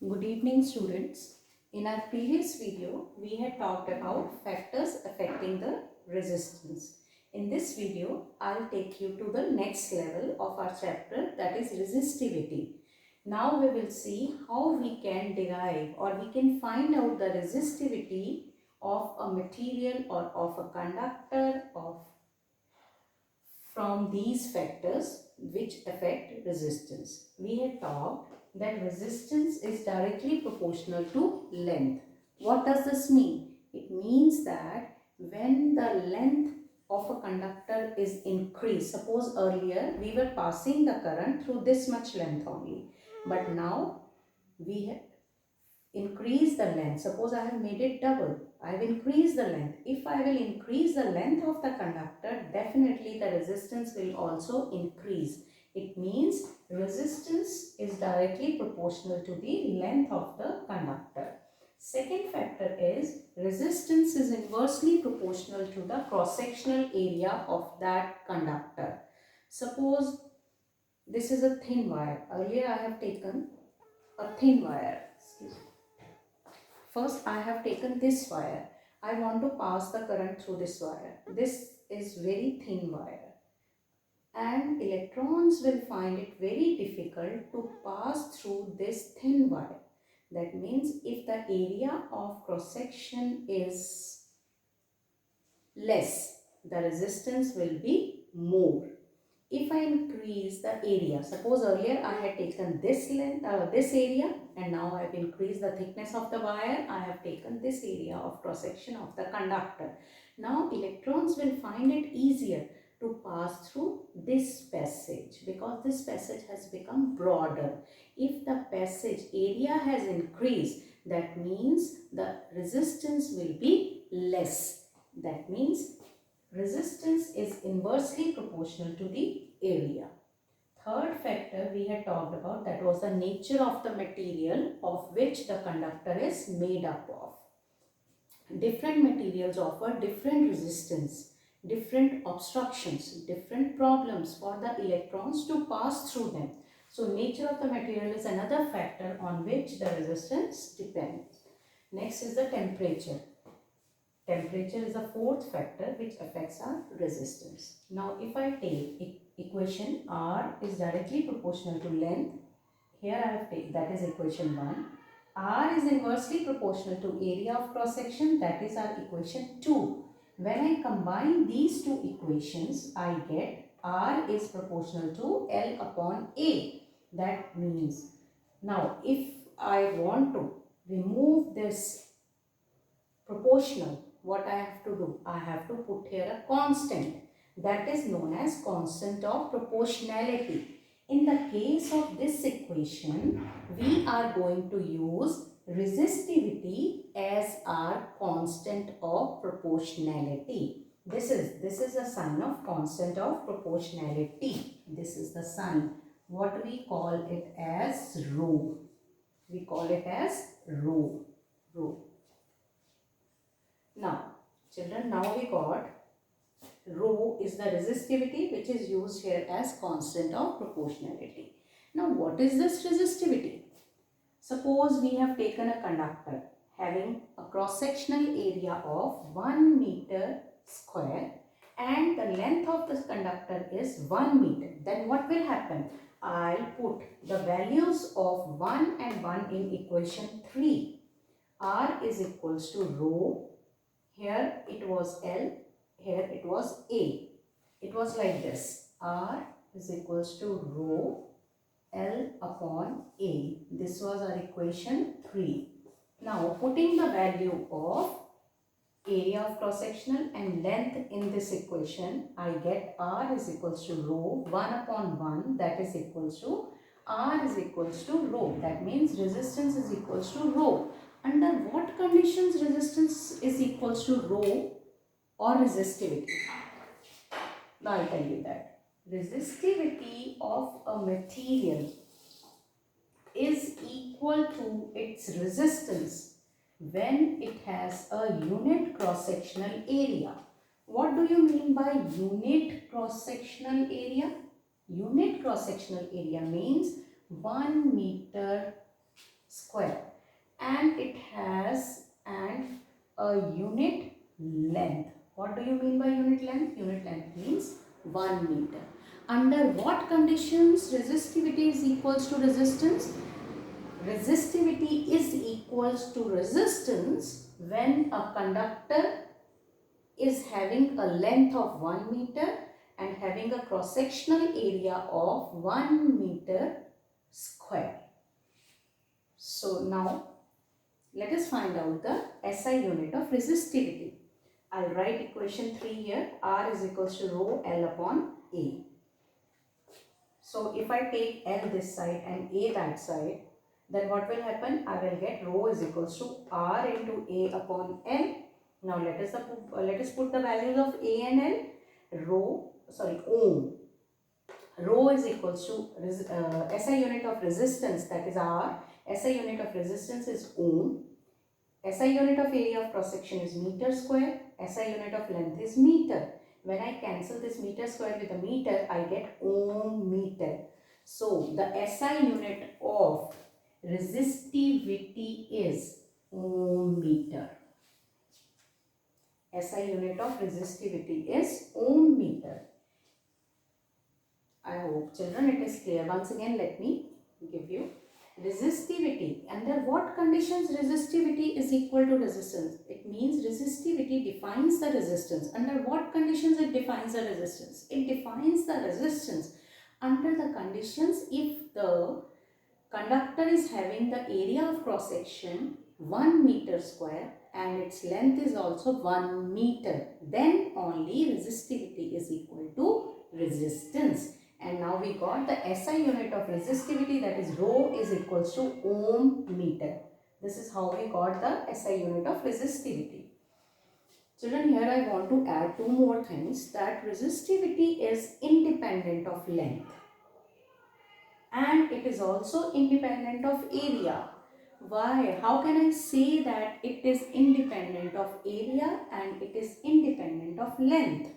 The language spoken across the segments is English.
Good evening, students. In our previous video, we had talked about factors affecting the resistance. In this video, I'll take you to the next level of our chapter, that is resistivity. Now we will see how we can derive or we can find out the resistivity of a material or of a conductor from these factors which affect resistance. We had talked that resistance is directly proportional to length. What does this mean? It means that when the length of a conductor is increased, suppose earlier we were passing the current through this much length only, but now we have increase the length. Suppose I have made it double. I have increased the length. If I will increase the length of the conductor, definitely the resistance will also increase. It means resistance is directly proportional to the length of the conductor. Second factor is resistance is inversely proportional to the cross-sectional area of that conductor. Suppose this is a thin wire. Earlier I have taken a thin wire. Excuse me. First, I have taken this wire. I want to pass the current through this wire. This is very thin wire. And electrons will find it very difficult to pass through this thin wire. That means if the area of cross section is less, the resistance will be more. If I increase the area, suppose earlier I had taken this length, this area, and now I have increased the thickness of the wire, I have taken this area of cross section of the conductor. Now electrons will find it easier to pass through this passage because this passage has become broader. If the passage area has increased, that means the resistance will be less. That means resistance is inversely proportional to the area. Third factor we had talked about, that was the nature of the material of which the conductor is made up of. Different materials offer different resistance, different obstructions, different problems for the electrons to pass through them. So nature of the material is another factor on which the resistance depends. Next is the temperature. Temperature is a fourth factor which affects our resistance. Now if I take equation R is directly proportional to length, here I have taken, that is equation 1. R is inversely proportional to area of cross section, that is our equation 2. When I combine these two equations, I get R is proportional to L upon A. That means, now if I want to remove this proportional, what I have to do? I have to put here a constant, that is known as constant of proportionality. In the case of this equation, we are going to use resistivity as our constant of proportionality. This is a sign of constant of proportionality. This is the sign. What we call it as rho. We call it as rho. Rho. Now, children, now we got rho is the resistivity which is used here as constant of proportionality. Now, what is this resistivity? Suppose we have taken a conductor having a cross-sectional area of 1 meter square and the length of this conductor is 1 meter. Then what will happen? I'll put the values of 1 and 1 in equation 3. R is equals to rho. Here it was L, here it was A. It was like this. R is equals to rho L upon A. This was our equation 3. Now putting the value of area of cross sectional and length in this equation, I get R is equals to rho 1 upon 1, that is equals to R is equals to rho. That means resistance is equals to rho. Under what conditions resistance is equals to rho or resistivity? Now I'll tell you that. Resistivity of a material is equal to its resistance when it has a unit cross-sectional area. What do you mean by unit cross-sectional area? Unit cross-sectional area means 1 meter square, and it has a unit length. What do you mean by unit length? Unit length means 1 meter. Under what conditions resistivity is equals to resistance? Resistivity is equals to resistance when a conductor is having a length of 1 meter and having a cross-sectional area of 1 meter square. So now let us find out the SI unit of resistivity. I'll write equation 3 here. R is equals to rho L upon A. So if I take L this side and A that side, then what will happen? I will get rho is equals to R into A upon L. Now let us put the values of A and L. Ohm. Rho is equals to SI unit of resistance, that is R. SI unit of resistance is ohm. SI unit of area of cross section is meter square. SI unit of length is meter. When I cancel this meter square with a meter, I get ohm meter. So the SI unit of resistivity is ohm meter. SI unit of resistivity is ohm meter. I hope children it is clear. Once again let me give you resistivity. Under what conditions resistivity is equal to resistance? It means resistivity defines the resistance. Under what conditions it defines the resistance? It defines the resistance under the conditions if the conductor is having the area of cross section 1 meter square and its length is also 1 meter, then only resistivity is equal to resistance. And now we got the SI unit of resistivity, that is rho is equals to ohm meter. This is how we got the SI unit of resistivity. Children, here I want to add two more things, that resistivity is independent of length and it is also independent of area. Why? How can I say that it is independent of area and it is independent of length?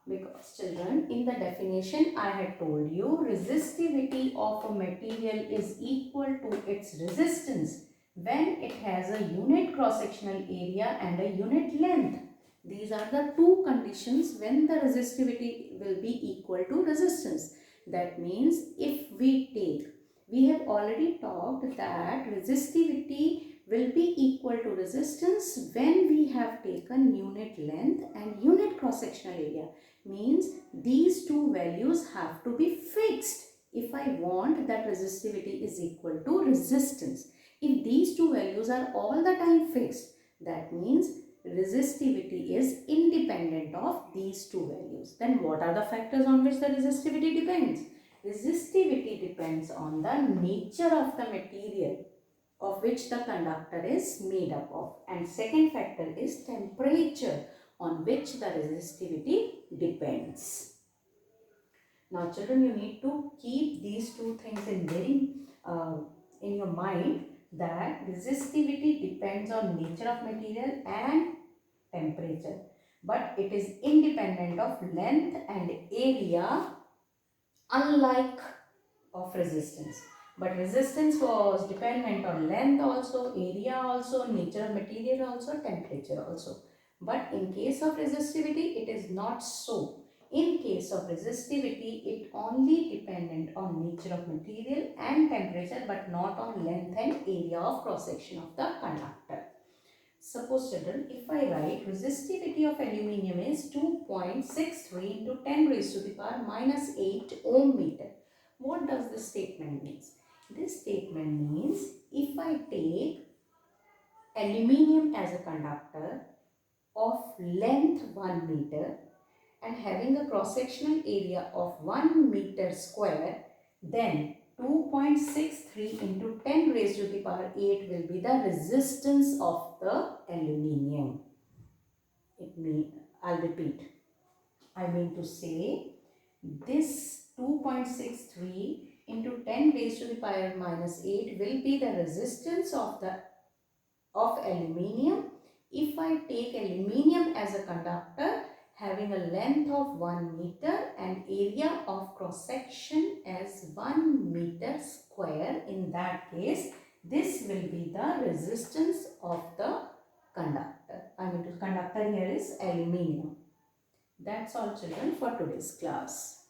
Because children, in the definition I had told you resistivity of a material is equal to its resistance when it has a unit cross-sectional area and a unit length. These are the two conditions when the resistivity will be equal to resistance. That means if we have already talked that resistivity will be equal to resistance when we have taken unit length and unit cross-sectional area. Means these two values have to be fixed if I want that resistivity is equal to resistance. If these two values are all the time fixed, that means resistivity is independent of these two values. Then what are the factors on which the resistivity depends? Resistivity depends on the nature of the material of which the conductor is made up of. And second factor is temperature on which the resistivity depends. Now children, you need to keep these two things in your mind, that resistivity depends on nature of material and temperature, but it is independent of length and area, unlike of resistance. But resistance was dependent on length also, area also, nature of material also, temperature also. But in case of resistivity, it is not so. In case of resistivity, it only dependent on nature of material and temperature, but not on length and area of cross section of the conductor. Suppose children, if I write resistivity of aluminium is 2.63 into 10 raised to the power minus 8 ohm meter. What does this statement mean? This statement means if I take aluminium as a conductor of length 1 meter and having a cross-sectional area of 1 meter square, then 2.63 into 10 raised to the power 8 will be the resistance of the aluminium. I'll repeat. I mean to say this 2.63 into 10 raised to the power minus 8 will be the resistance of aluminium if I take aluminium as a conductor having a length of 1 meter and area of cross section as 1 meter square. In that case, This will be the resistance of the conductor. I mean, the conductor here is aluminium. That's all, children, for today's class.